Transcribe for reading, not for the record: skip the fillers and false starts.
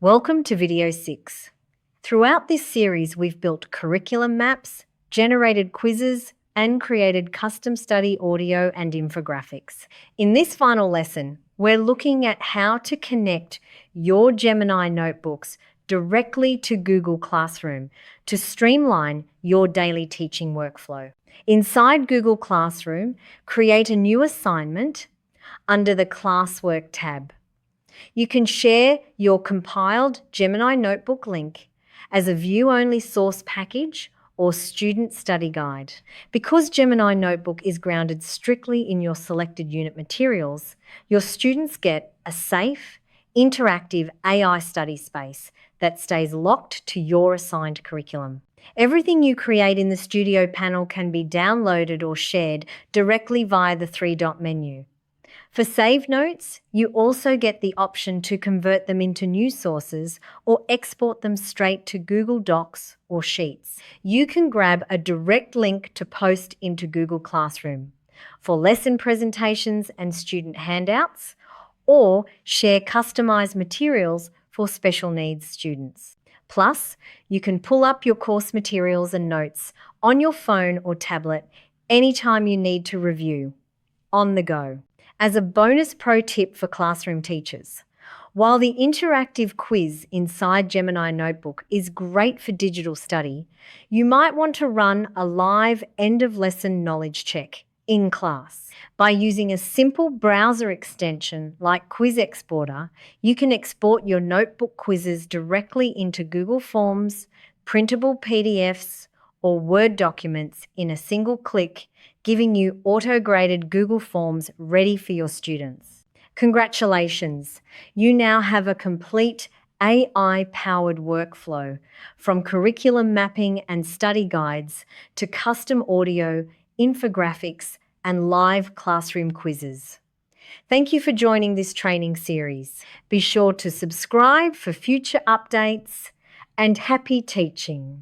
Welcome to video 6. Throughout this series, we've built curriculum maps, generated quizzes, and created custom study audio and infographics. In this final lesson, we're looking at how to connect your Gemini notebooks directly to Google Classroom to streamline your daily teaching workflow. Inside Google Classroom, create a new assignment under the Classwork tab. You can share your compiled Gemini notebook link as a view-only source package or student study guide. Because Gemini Notebook is grounded strictly in your selected unit materials, your students get a safe, interactive AI study space that stays locked to your assigned curriculum. Everything you create in the Studio panel can be downloaded or shared directly via the three-dot menu. For Save Notes, you also get the option to convert them into new sources or export them straight to Google Docs or Sheets. You can grab a direct link to post into Google Classroom for lesson presentations and student handouts, or share customized materials for special needs students. Plus, you can pull up your course materials and notes on your phone or tablet anytime you need to review, on the go. As a bonus pro tip for classroom teachers, while the interactive quiz inside Gemini Notebook is great for digital study, you might want to run a live end-of-lesson knowledge check in class. By using a simple browser extension like Quiz Exporter, you can export your notebook quizzes directly into Google Forms, printable PDFs, or Word documents in a single click, giving you auto-graded Google Forms ready for your students. Congratulations! You now have a complete AI-powered workflow, from curriculum mapping and study guides to custom audio, infographics, and live classroom quizzes. Thank you for joining this training series. Be sure to subscribe for future updates, and happy teaching!